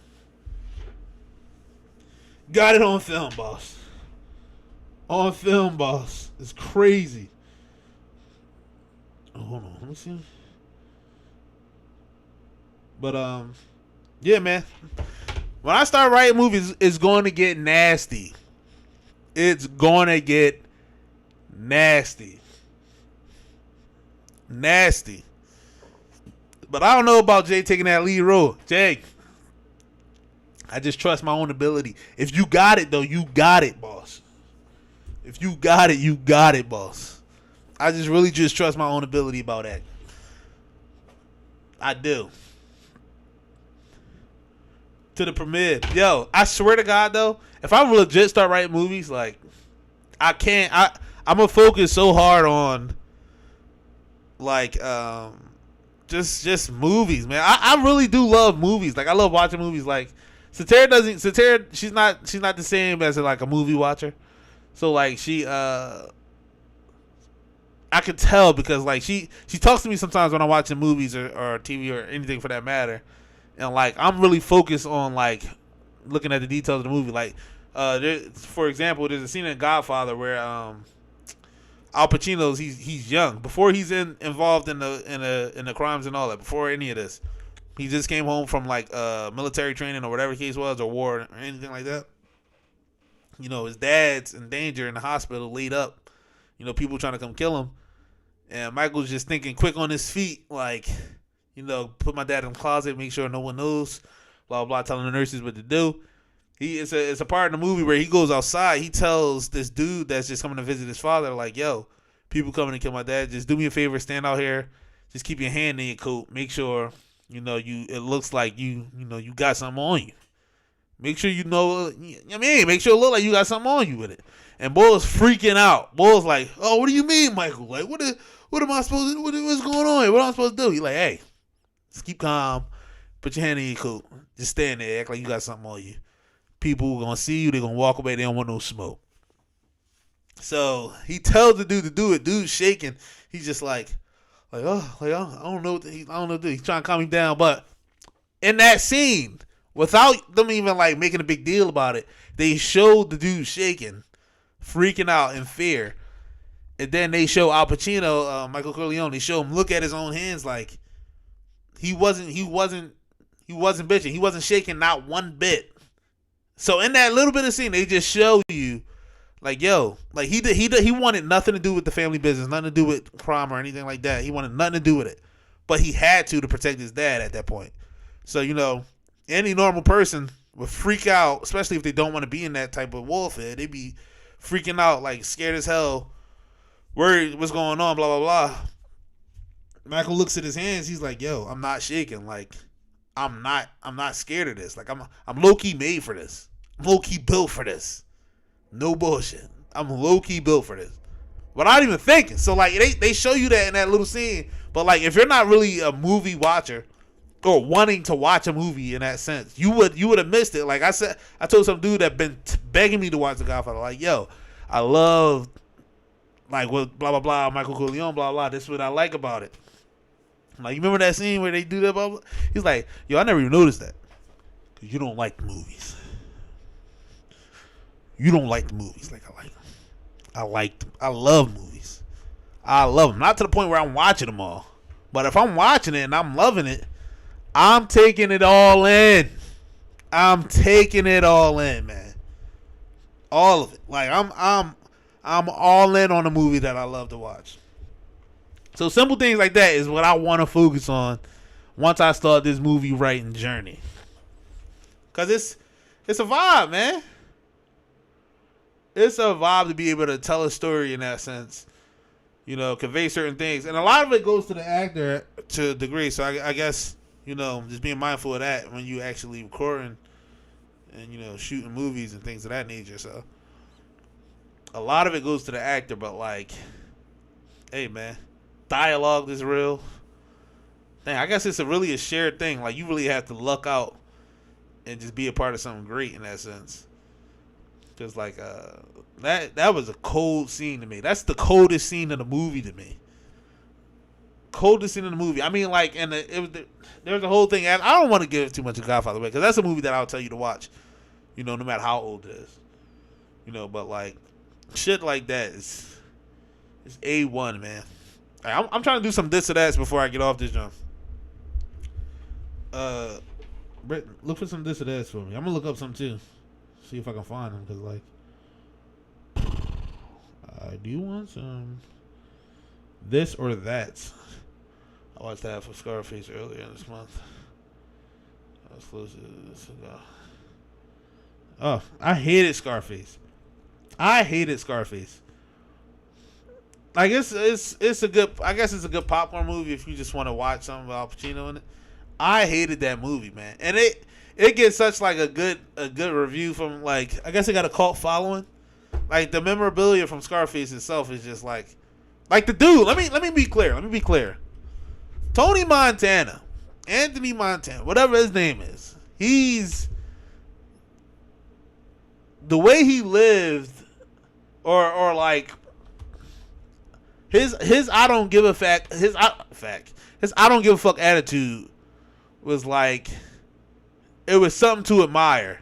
Got it on film, boss. On film, boss. It's crazy. Oh, hold on. Let me see. But, yeah, man. When I start writing movies, it's going to get nasty. It's going to get nasty. Nasty. But I don't know about Jay taking that lead role. Jay, I just trust my own ability. If you got it, though, you got it, boss. If you got it, you got it, boss. I just really just trust my own ability about that. I do. To the premiere. Yo, I swear to God, though, if I legit start writing movies, like, I can't. I'm going to focus so hard on, like, just movies, man. I really do love movies. Like, I love watching movies. Like, Satara, she's not the same as like a movie watcher. So like I could tell because like she talks to me sometimes when I'm watching movies or TV or anything for that matter, and like I'm really focused on like looking at the details of the movie. Like for example, there's a scene in Godfather where Al Pacino's he's young before he's involved in the crimes and all that, before any of this. He just came home from like military training or whatever the case was, or war or anything like that. You know, his dad's in danger in the hospital, laid up. You know, people trying to come kill him. And Michael's just thinking quick on his feet, like, you know, put my dad in the closet, make sure no one knows, blah, blah, telling the nurses what to do. It's a part in the movie where he goes outside. He tells this dude that's just coming to visit his father, like, yo, people coming to kill my dad. Just do me a favor, stand out here. Just keep your hand in your coat. Make sure, you know, it looks like you got something on you. Make sure you know, make sure it look like you got something on you with it. And Bull's freaking out. Bull's like, oh, what do you mean, Michael? Like, what am I supposed to do? What's going on here? What am I supposed to do? He's like, hey, just keep calm. Put your hand in your coat. Just stand there. Act like you got something on you. People are going to see you. They're going to walk away. They don't want no smoke. So he tells the dude to do it. Dude's shaking. He's just like, oh, like I don't know what I don't know what to do. He's trying to calm him down. But in that scene, without them even like making a big deal about it, they showed the dude shaking, freaking out in fear. And then they show Al Pacino, Michael Corleone, they show him look at his own hands like he wasn't bitching. He wasn't shaking not one bit. So in that little bit of scene, they just show you like, yo, like he wanted nothing to do with the family business, nothing to do with crime or anything like that. He wanted nothing to do with it. But he had to protect his dad at that point. So, you know, any normal person would freak out, especially if they don't want to be in that type of warfare. They'd be freaking out, like scared as hell, worried what's going on, blah, blah, blah. Michael looks at his hands. He's like, yo, I'm not shaking. Like, I'm not scared of this. Like, I'm low-key made for this. I'm low-key built for this. No bullshit. I'm low-key built for this. Without even thinking. So, like, they show you that in that little scene. But, like, if you're not really a movie watcher or wanting to watch a movie in that sense, you would have missed it. Like I said, I told some dude that been begging me to watch The Godfather, like, yo, I love, like, what, blah, blah, blah, Michael Corleone, blah, blah, this is what I like about it. Like, you remember that scene where they do that, blah, blah? He's like, yo, I never even noticed that. Because you don't like the movies. You don't like the movies like I like them. I like them. I love movies. I love them. Not to the point where I'm watching them all. But if I'm watching it and I'm loving it, I'm taking it all in. I'm taking it all in, man. All of it. Like I'm all in on a movie that I love to watch. So simple things like that is what I want to focus on once I start this movie writing journey. Cause it's a vibe, man. It's a vibe to be able to tell a story in that sense. You know, convey certain things, and a lot of it goes to the actor to a degree. So I guess, you know, just being mindful of that when you actually recording and, you know, shooting movies and things of that nature. So a lot of it goes to the actor, but like, hey man, dialogue is real. Dang, I guess it's really a shared thing. Like, you really have to luck out and just be a part of something great in that sense. Just like that was a cold scene to me. That's the coldest scene in the movie to me. Coldest scene in the movie. I mean, like, and there was a whole thing. I don't want to give too much of Godfather away because that's a movie that I'll tell you to watch. You know, no matter how old it is. You know, but like shit like that is A1, man. I'm trying to do some this or that before I get off this jump. Britt, look for some this or that for me. I'm gonna look up some too. See if I can find them, because like I do want some this or that. I watched that for Scarface earlier this month. I was close to this ago. Oh, I hated Scarface. Like, it's a good, I guess it's a good popcorn movie if you just want to watch something with Al Pacino in it. I hated that movie, man, and it gets such like a good review from, like, I guess it got a cult following. Like, the memorabilia from Scarface itself is just like the dude. Let me be clear. Tony Montana, Anthony Montana, whatever his name is, he's the way he lived, or like his I don't give a his I don't give a fuck attitude was like, it was something to admire.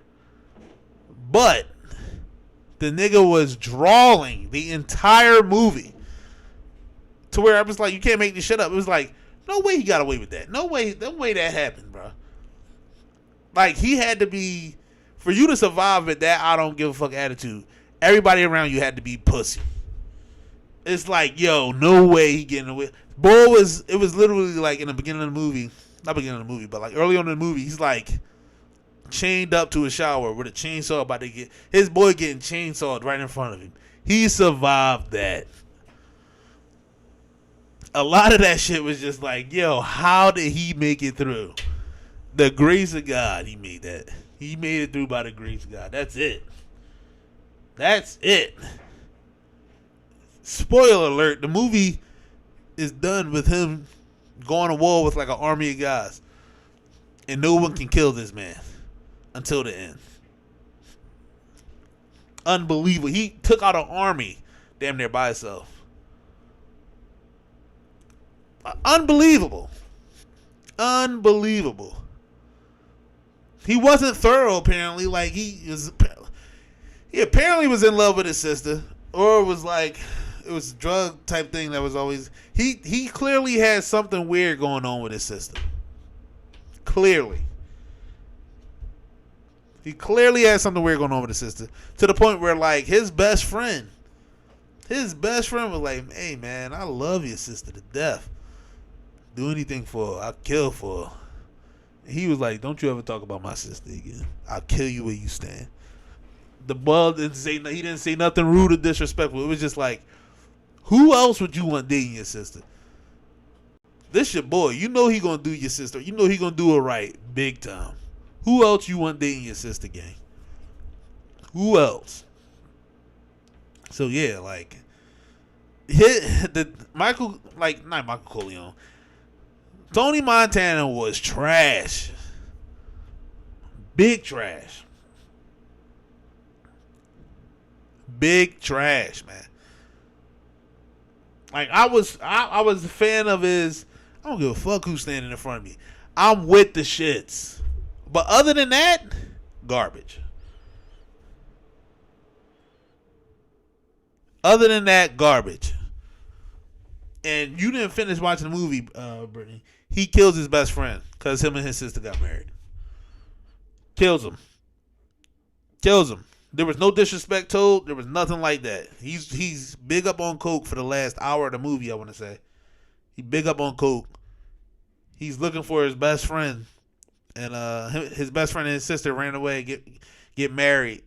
But the nigga was drawling the entire movie to where I was like, you can't make this shit up. It was like, no way he got away with that. No way that happened, bro. Like, he had to be, for you to survive with that I don't give a fuck attitude, everybody around you had to be pussy. It's like, yo, no way he getting away. It was literally like in the beginning of the movie, not beginning of the movie, but like early on in the movie, he's like chained up to a shower with a chainsaw about to get his boy getting chainsawed right in front of him. He survived that. A lot of that shit was just like, yo, how did he make it through? The grace of God, he made that. He made it through by the grace of God. That's it. Spoiler alert, the movie is done with him going to war with like an army of guys. And no one can kill this man until the end. Unbelievable. He took out an army damn near by himself. Unbelievable. He wasn't thorough, apparently. Like, he apparently was in love with his sister, or it was like, it was a drug type thing that was always, he clearly had something weird going on with his sister. Clearly. He clearly had something weird going on with his sister, to the point where, like, his best friend was like, hey man, I love your sister to death. Do anything for her. I'll kill for her. He was like, don't you ever talk about my sister again. I'll kill you where you stand. The bug didn't say nothing rude or disrespectful. It was just like, who else would you want dating your sister? This your boy. You know he gonna do your sister. You know he gonna do it right, big time. Who else you want dating your sister, gang? Who else? So yeah, like, not Michael Corleone. Tony Montana was trash. Big trash. Big trash, man. Like, I was a fan of his. I don't give a fuck who's standing in front of me. I'm with the shits. But other than that, garbage. And you didn't finish watching the movie, Brittany. He kills his best friend because him and his sister got married. Kills him. There was no disrespect told. There was nothing like that. He's big up on coke for the last hour of the movie, I want to say. He big up on coke. He's looking for his best friend. and his best friend and his sister ran away, get married,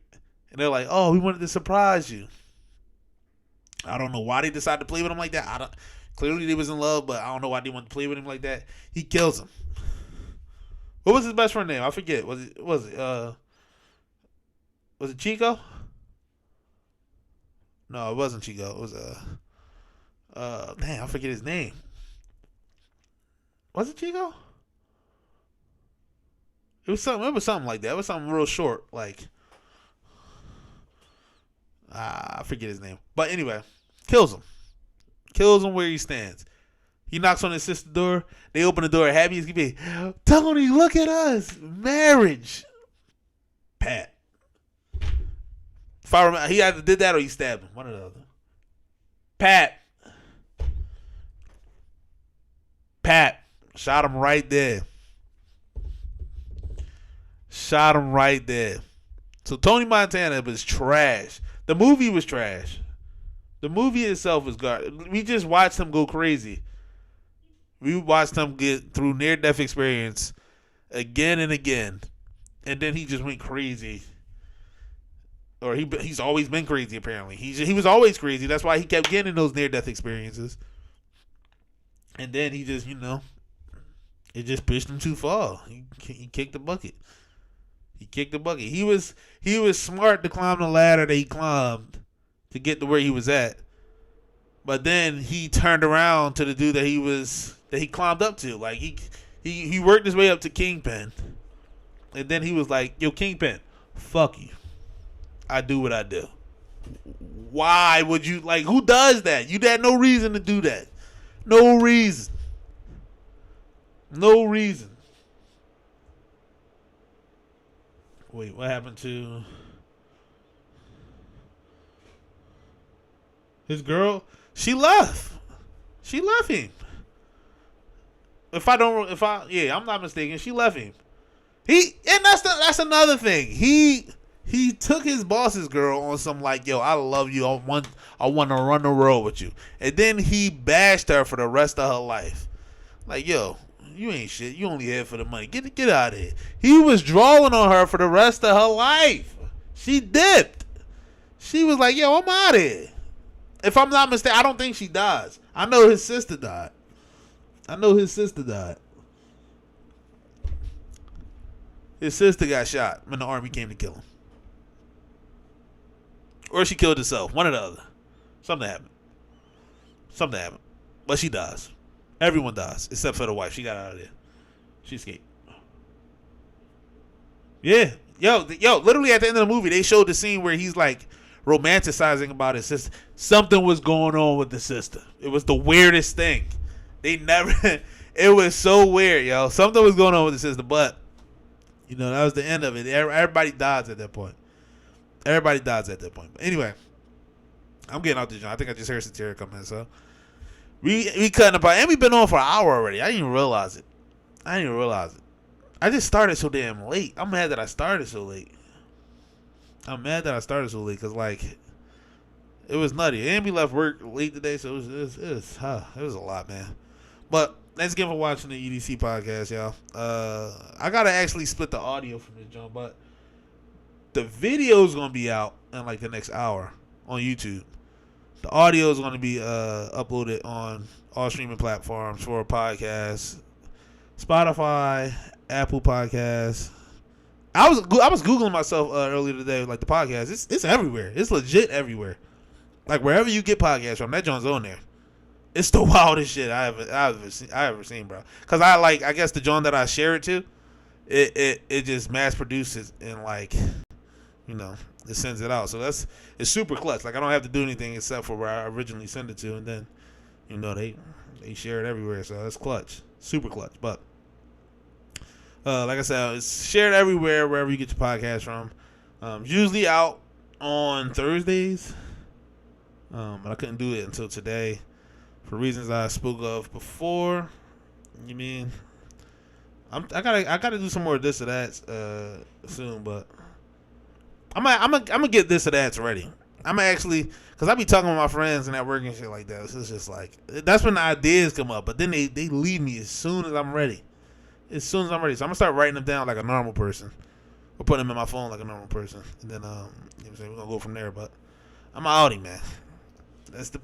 and they're like, "Oh, we wanted to surprise you." I don't know why they decided to play with him like that. Clearly they was in love, but I don't know why they wanted to play with him like that. He kills him. What was his best friend name? I forget. Was it Chico? No, it wasn't Chico. It was damn, I forget his name. Was it Chico? It was something like that. It was something real short, like I forget his name. But anyway, kills him. Kills him where he stands. He knocks on his sister's door. They open the door. Happy as can be. Tony, look at us. Marriage. Pat. If I remember, he either did that or he stabbed him. One or the other. Pat. Shot him right there. So Tony Montana was trash. The movie was trash. The movie itself was garbage. We just watched him go crazy. We watched him get through near-death experience again and again. And then he just went crazy. Or he's always been crazy, apparently. He was always crazy. That's why he kept getting those near-death experiences. And then he just, it just pushed him too far. He kicked the bucket. He was smart to climb the ladder that he climbed to get to where he was at. But then he turned around to the dude that he climbed up to. Like he worked his way up to Kingpin. And then he was like, "Yo, Kingpin, fuck you. I do what I do." Why would you, who does that? You had no reason to do that. No reason. Wait, what happened to his girl? She left him. I'm not mistaken, she left him. That's another thing. He took his boss's girl on some yo, I love you. I want to run the world with you. And then he bashed her for the rest of her life. Yo, you ain't shit. You only here for the money. Get out of here. He was drawing on her for the rest of her life. She dipped. She was like, yo, I'm out of here. If I'm not mistaken, I don't think she dies. I know his sister died. His sister got shot when the army came to kill him. Or she killed herself. One or the other. Something happened. But she dies. Everyone dies. Except for the wife. She got out of there. She escaped. Yeah. Yo, literally at the end of the movie, they showed the scene where he's romanticizing about his sister. Something was going on with the sister. It was the weirdest thing. It was so weird, yo. Something was going on with the sister, but, that was the end of it. Everybody dies at that point. But anyway, I'm getting out the joint. I think I just heard Satira come in, so. We cutting about, and we've been on for an hour already. I didn't even realize it. I just started so damn late. I'm mad that I started so late. Because, it was nutty. And we left work late today, so it was a lot, man. But thanks again for watching the EDC podcast, y'all. I got to actually split the audio from this joint, but the video is going to be out in, the next hour on YouTube. The audio is going to be uploaded on all streaming platforms for podcasts, Spotify, Apple Podcasts. I was Googling myself earlier today, the podcast. It's everywhere. It's legit everywhere. Wherever you get podcasts from, that joint's on there. It's the wildest shit I ever seen, bro. Cause I guess the joint that I share it to, it just mass produces and it sends it out. So it's super clutch. I don't have to do anything except for where I originally sent it to, and then they share it everywhere. So that's clutch, super clutch. But like I said, it's shared everywhere wherever you get your podcast from. Usually out on Thursdays, but I couldn't do it until today for reasons I spoke of before. You mean I gotta do some more of this or that soon, but. I'm gonna get this or that ready. I'm actually, because I be talking with my friends and at work and shit like that. So it's just that's when the ideas come up. But then they leave me as soon as I'm ready. as soon as I'm ready. So I'm gonna start writing them down like a normal person, or putting them in my phone like a normal person, and then you know what I'm saying, we're gonna go from there. But I'm an Audi man. That's the